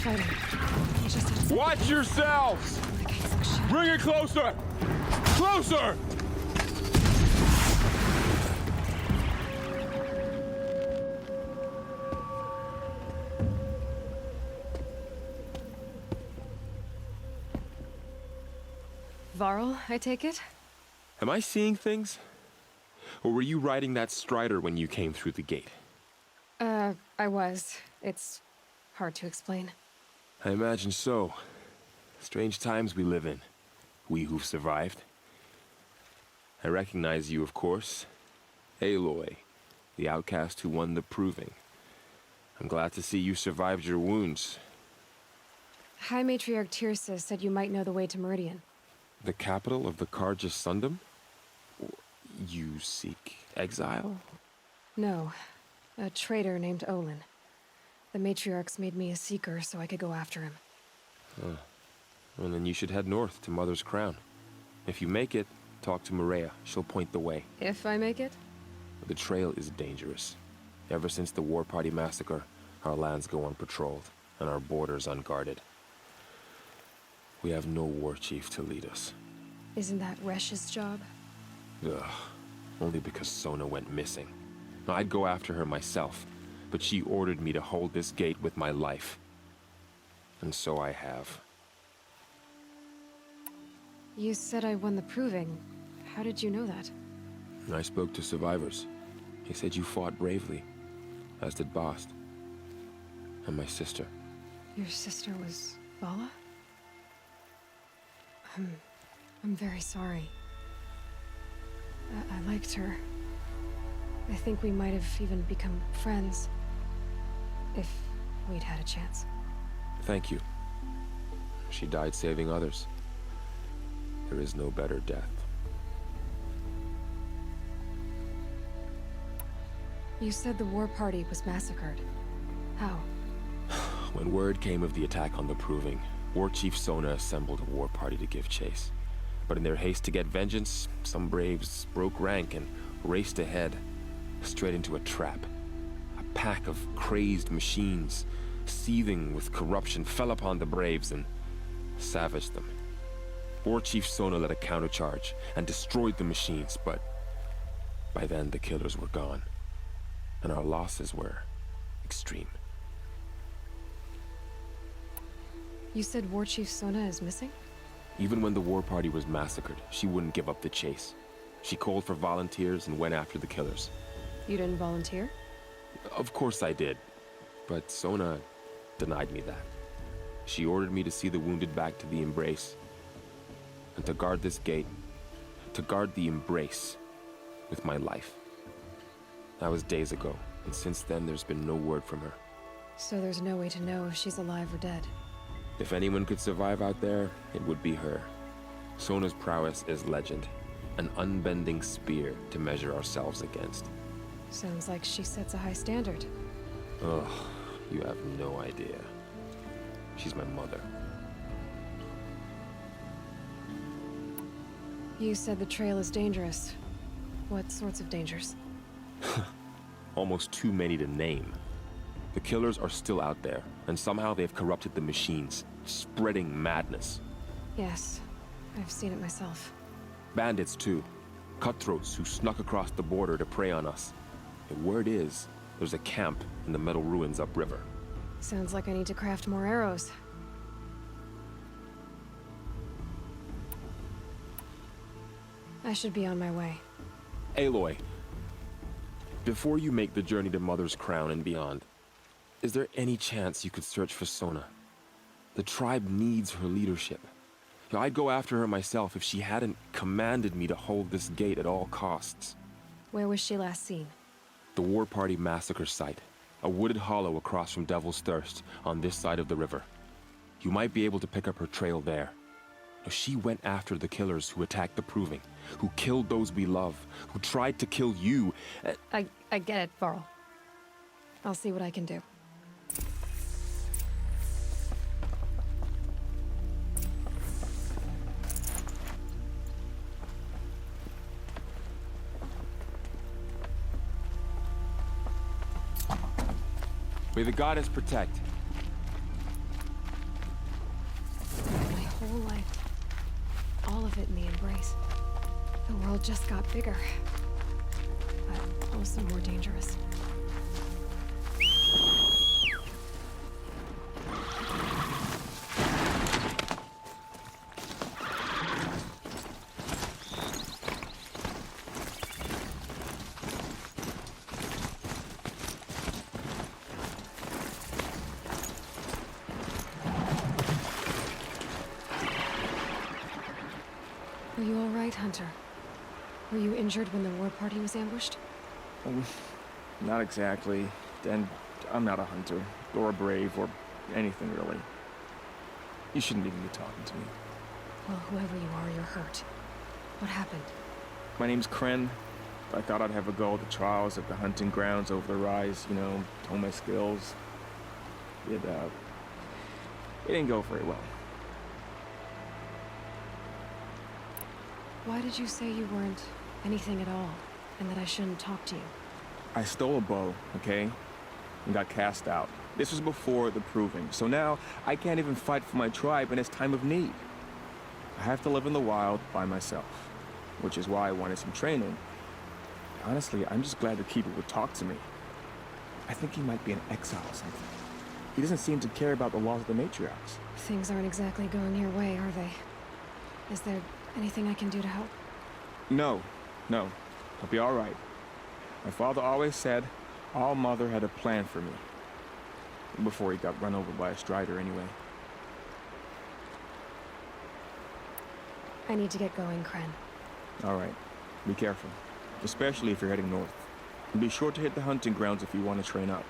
fighting. You just have to... Watch yourselves! Bring it closer! Closer! Varl, I take it? Am I seeing things? Or were you riding that strider when you came through the gate? I was. It's hard to explain. I imagine so. Strange times we live in. We who've survived. I recognize you, of course. Aloy, the outcast who won the proving. I'm glad to see you survived your wounds. High Matriarch Tirsa said you might know the way to Meridian. The capital of the Carja Sundom? You seek exile? No. A traitor named Olin. The Matriarchs made me a seeker so I could go after him. Well, then you should head north to Mother's Crown. If you make it, talk to Maria. She'll point the way. If I make it? The trail is dangerous. Ever since the War Party massacre, our lands go unpatrolled, and our borders unguarded. We have no war chief to lead us. Isn't that Resh's job? Ugh. Only because Sona went missing. I'd go after her myself, but she ordered me to hold this gate with my life. And so I have. You said I won the proving. How did you know that? I spoke to survivors. He said you fought bravely, as did Bast. And my sister. Your sister was Vala? I'm very sorry. I liked her. I think we might have even become friends. If we'd had a chance. Thank you. She died saving others. There is no better death. You said the war party was massacred. How? When word came of the attack on the Proving, War Chief Sona assembled a war party to give chase. But in their haste to get vengeance, some braves broke rank and raced ahead, straight into a trap. A pack of crazed machines, seething with corruption, fell upon the braves and savaged them. War Chief Sona led a countercharge and destroyed the machines, but by then the killers were gone, and our losses were extreme. You said War Chief Sona is missing? Even when the war party was massacred, she wouldn't give up the chase. She called for volunteers and went after the killers. You didn't volunteer? Of course I did, but Sona denied me that. She ordered me to see the wounded back to the Embrace, and to guard this gate, to guard the Embrace with my life. That was days ago, and since then there's been no word from her. So there's no way to know if she's alive or dead. If anyone could survive out there, it would be her. Sona's prowess is legend, an unbending spear to measure ourselves against. Sounds like she sets a high standard. Ugh, you have no idea. She's my mother. You said the trail is dangerous. What sorts of dangers? Almost too many to name. The killers are still out there, and somehow they've corrupted the machines, spreading madness. Yes, I've seen it myself. Bandits, too. Cutthroats who snuck across the border to prey on us. The word is, there's a camp in the metal ruins upriver. Sounds like I need to craft more arrows. I should be on my way. Aloy, before you make the journey to Mother's Crown and beyond, is there any chance you could search for Sona? The tribe needs her leadership. I'd go after her myself if she hadn't commanded me to hold this gate at all costs. Where was she last seen? The War Party massacre site. A wooded hollow across from Devil's Thirst on this side of the river. You might be able to pick up her trail there. She went after the killers who attacked the Proving, who killed those we love, who tried to kill you. I get it, Varl. I'll see what I can do. May the goddess protect. world just got bigger, but also more dangerous. Are you all right, Hunter? Were you injured when the war party was ambushed? Not exactly. And I'm not a hunter, or a brave, or anything really. You shouldn't even be talking to me. Well, whoever you are, you're hurt. What happened? My name's Kren. I thought I'd have a go at the trials at the hunting grounds over the rise, you know, hone my skills. It didn't go very well. Why did you say you weren't anything at all, and that I shouldn't talk to you? I stole a bow, okay? And got cast out. This was before the proving, so now I can't even fight for my tribe in its time of need. I have to live in the wild by myself, which is why I wanted some training. Honestly, I'm just glad the Keeper would talk to me. I think he might be in exile or something. He doesn't seem to care about the laws of the matriarchs. Things aren't exactly going your way, are they? Is there anything I can do to help? No. I'll be all right. My father always said All Mother had a plan for me. Before he got run over by a strider, anyway. I need to get going, Kren. All right. Be careful. Especially if you're heading north. And be sure to hit the hunting grounds if you want to train up.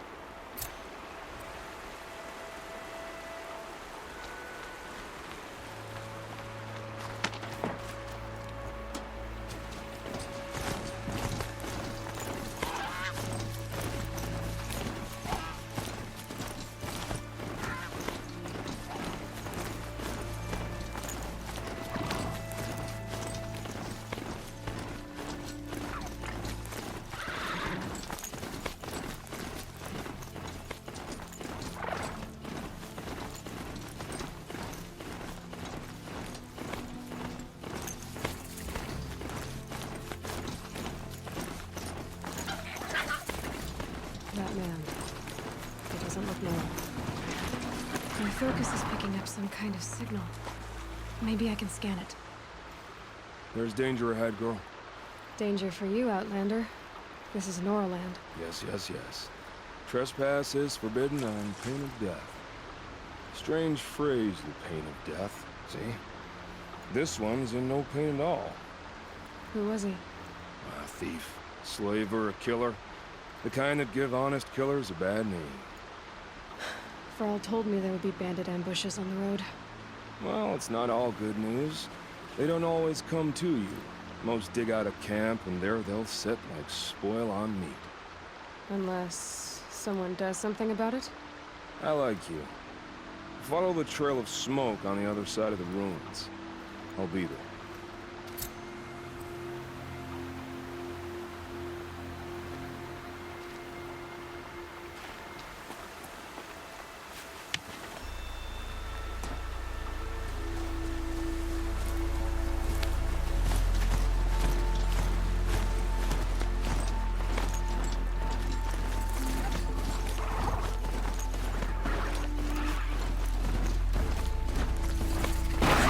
That man. He doesn't look normal. My focus is picking up some kind of signal. Maybe I can scan it. There's danger ahead, girl. Danger for you, Outlander. This is Noraland. Yes. Trespass is forbidden on pain of death. Strange phrase, the pain of death, see? This one's in no pain at all. Who was he? A thief, slaver, a killer. The kind that give honest killers a bad name. Farrell told me there would be bandit ambushes on the road. Well, it's not all good news. They don't always come to you. Most dig out of camp, and there they'll sit like spoil on meat. Unless someone does something about it? I like you. Follow the trail of smoke on the other side of the ruins. I'll be there.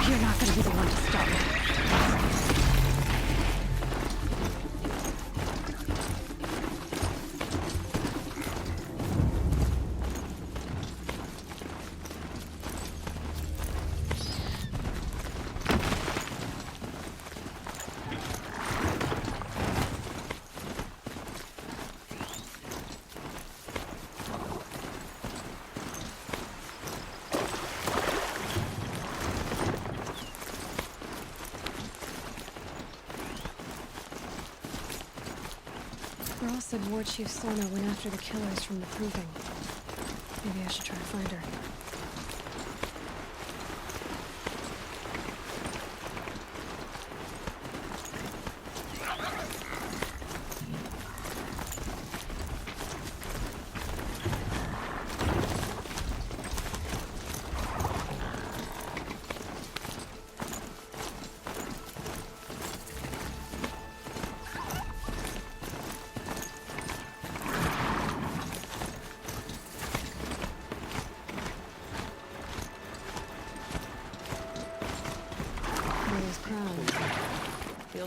You're not gonna be the one to stop it. Farrell said War Chief Sona went after the killers from the Proving. Maybe I should try to find her.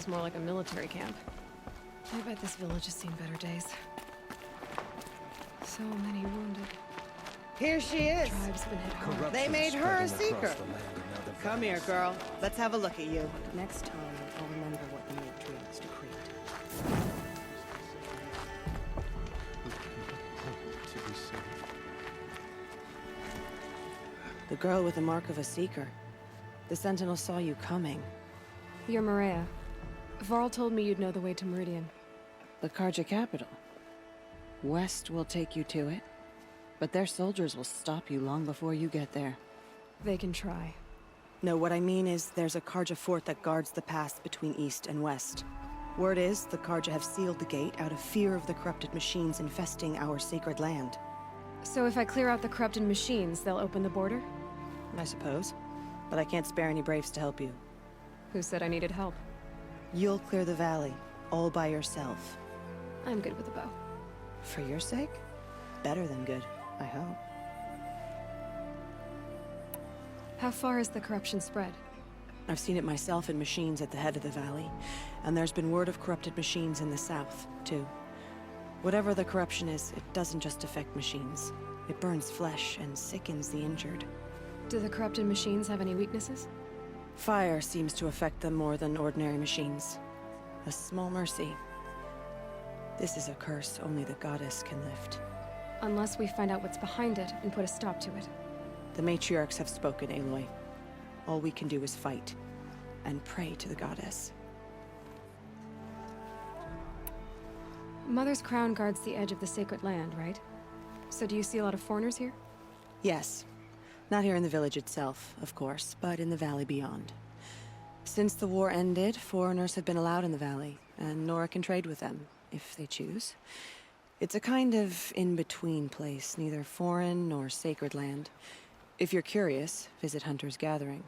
feels more like a military camp. I bet this village has seen better days. So many wounded. Here she is. Tribes have been hit hard. They made her a seeker. Come here, girl. Let's have a look at you. Next time, I'll remember what the matriarchs decreed. The girl with the mark of a seeker. The Sentinel saw you coming. You're Maria. Varl told me you'd know the way to Meridian. The Karja capital. West will take you to it, but their soldiers will stop you long before you get there. They can try. No, what I mean is there's a Karja fort that guards the pass between east and west. Word is the Karja have sealed the gate out of fear of the corrupted machines infesting our sacred land. So if I clear out the corrupted machines, they'll open the border? I suppose. But I can't spare any braves to help you. Who said I needed help? You'll clear the valley, all by yourself. I'm good with a bow. For your sake? Better than good, I hope. How far has the corruption spread? I've seen it myself in machines at the head of the valley, and there's been word of corrupted machines in the south, too. Whatever the corruption is, it doesn't just affect machines. It burns flesh and sickens the injured. Do the corrupted machines have any weaknesses? Fire seems to affect them more than ordinary machines. A small mercy. This is a curse only the goddess can lift. Unless we find out what's behind it and put a stop to it. The matriarchs have spoken, Aloy. All we can do is fight, and pray to the goddess. Mother's crown guards the edge of the sacred land, right? So do you see a lot of foreigners here? Yes. Not here in the village itself, of course, but in the valley beyond. Since the war ended, foreigners have been allowed in the valley, and Nora can trade with them, if they choose. It's a kind of in-between place, neither foreign nor sacred land. If you're curious, visit Hunter's Gathering.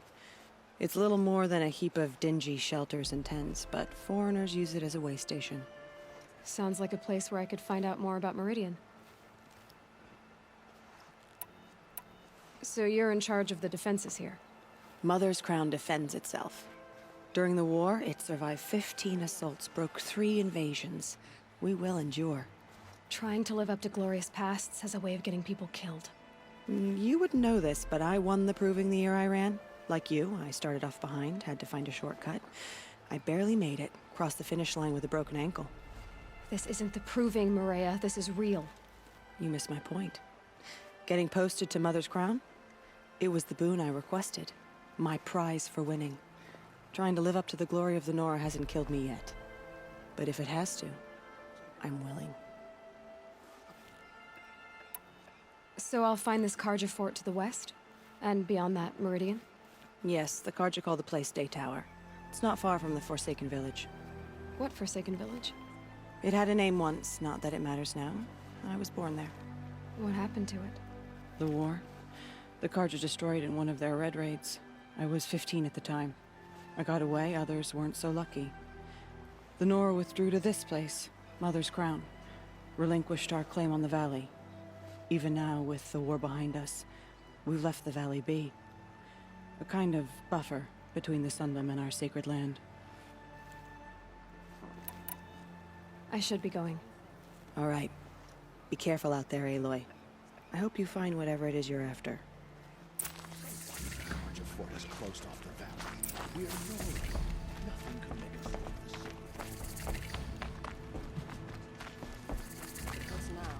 It's little more than a heap of dingy shelters and tents, but foreigners use it as a way station. Sounds like a place where I could find out more about Meridian. So you're in charge of the defenses here? Mother's crown defends itself. During the war, it survived 15 assaults, broke 3 invasions. We will endure. Trying to live up to glorious pasts has a way of getting people killed. You wouldn't know this, but I won the proving the year I ran. Like you, I started off behind, had to find a shortcut. I barely made it, crossed the finish line with a broken ankle. This isn't the proving, Maria. This is real. You missed my point. Getting posted to Mother's crown? It was the boon I requested. My prize for winning. Trying to live up to the glory of the Nora hasn't killed me yet. But if it has to, I'm willing. So I'll find this Karja fort to the west? And beyond that, Meridian? Yes, the Karja call the place Day Tower. It's not far from the Forsaken Village. What Forsaken Village? It had a name once, not that it matters now. I was born there. What happened to it? The war. The Karja destroyed in one of their red raids. I was 15 at the time. I got away, others weren't so lucky. The Nora withdrew to this place, Mother's Crown. Relinquished our claim on the valley. Even now, with the war behind us, we've left the valley be. A kind of buffer between the Sunlim and our sacred land. I should be going. All right. Be careful out there, Aloy. I hope you find whatever it is you're after. Karja fort is closed off the valley. We are north. Nothing could make us leave the city. What's now?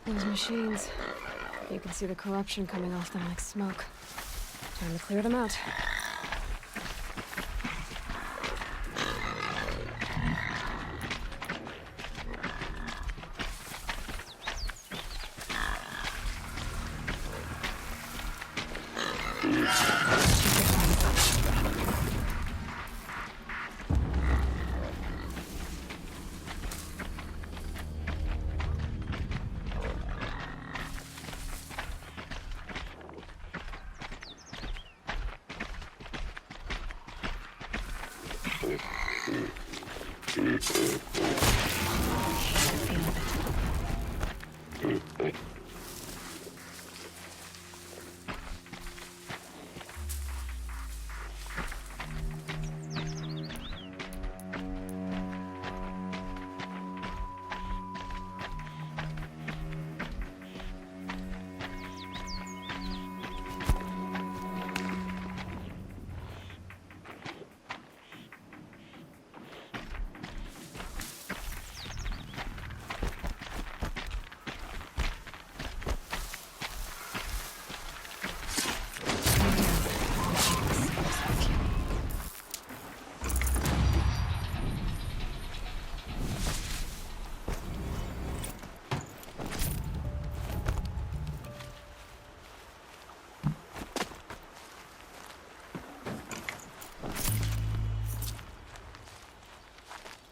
Those machines. You can see the corruption coming off them like smoke. Time to clear them out.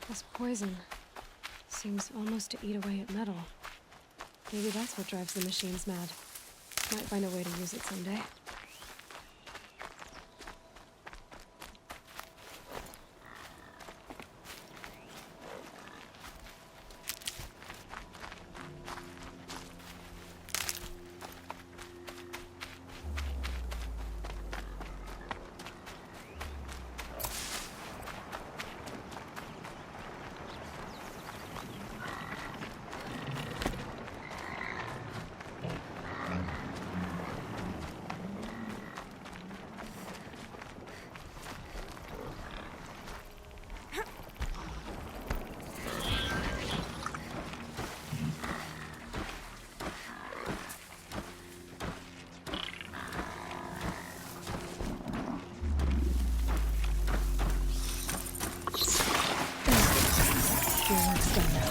This poison seems almost to eat away at metal. Maybe that's what drives the machines mad. Might find a way to use it someday. Your work's done now.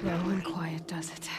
Low and quiet does it.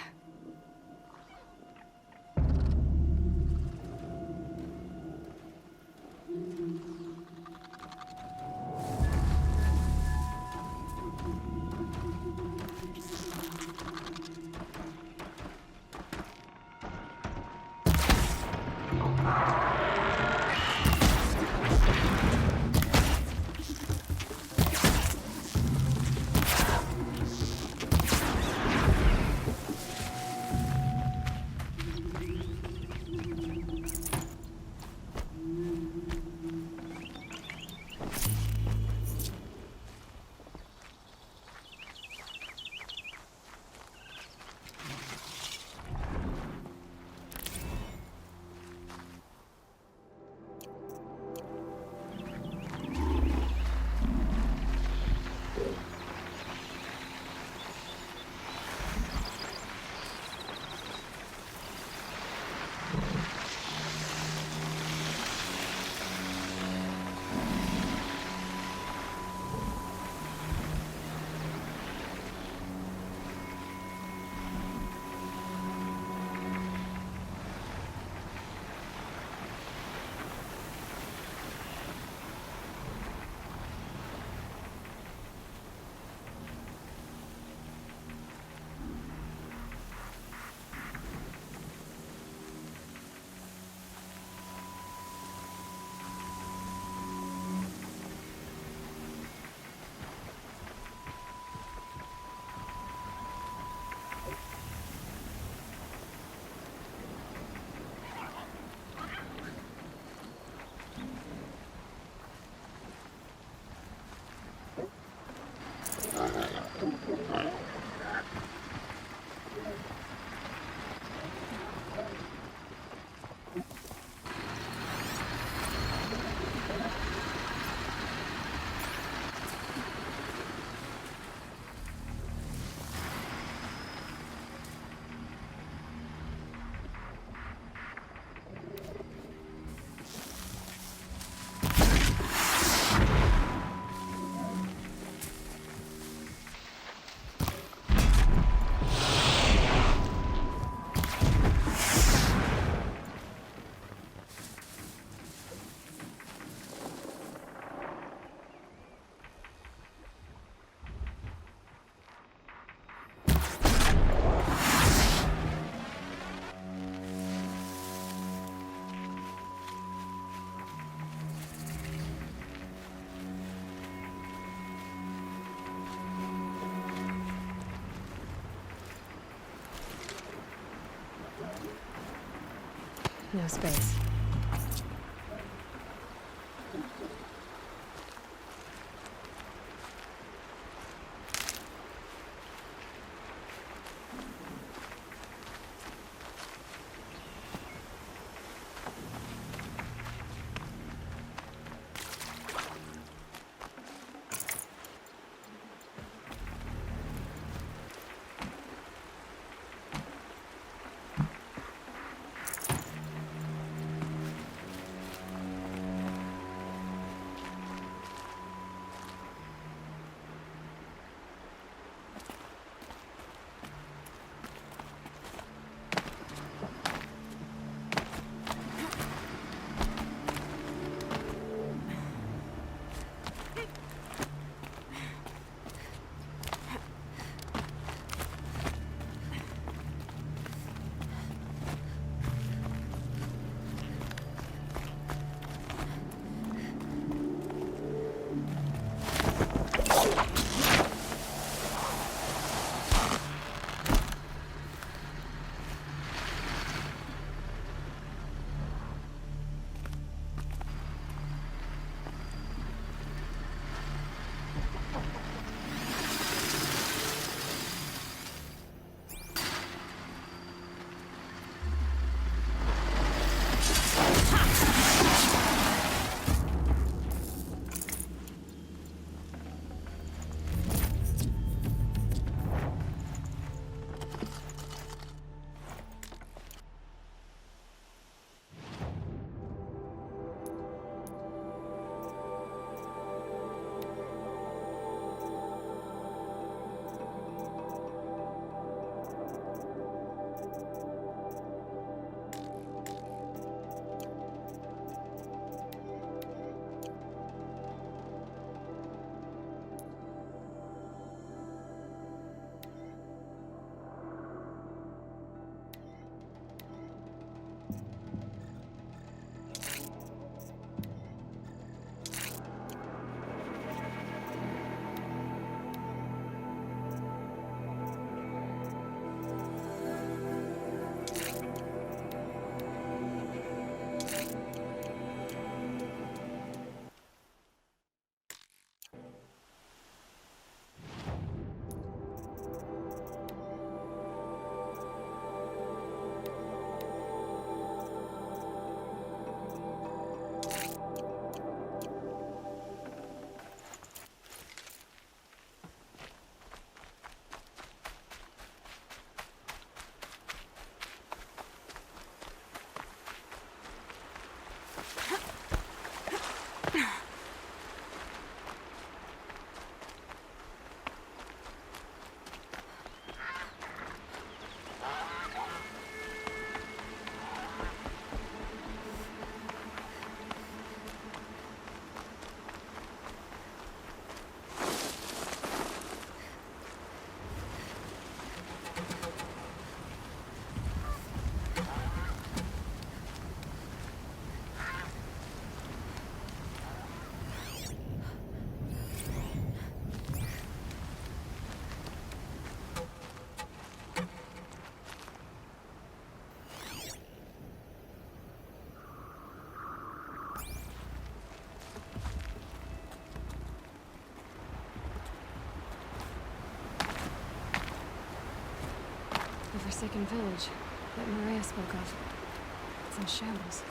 No space. The forsaken village that Maria spoke of. It's in shambles.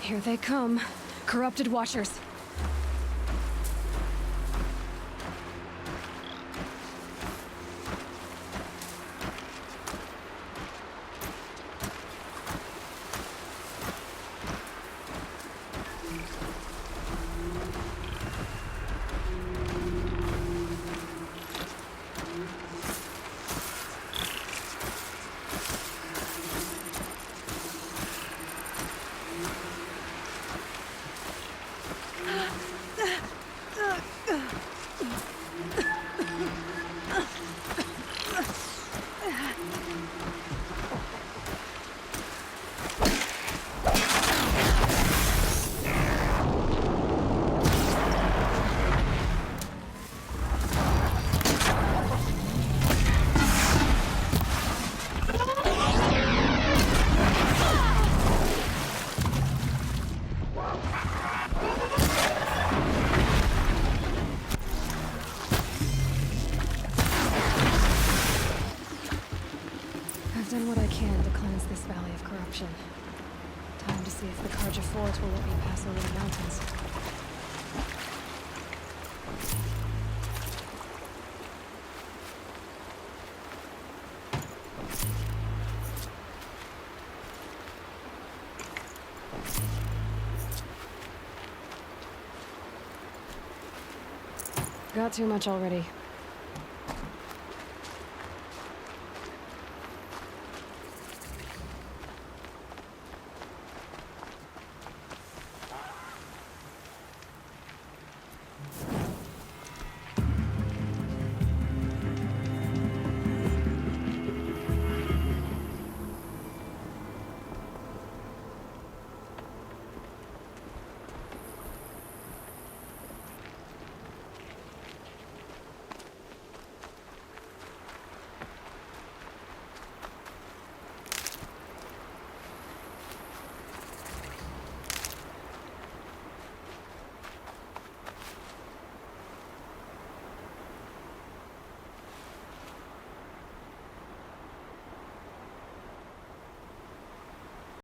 Here they come. Corrupted Watchers. Time to see if the Karja Fort will let me pass over the mountains. Got too much already.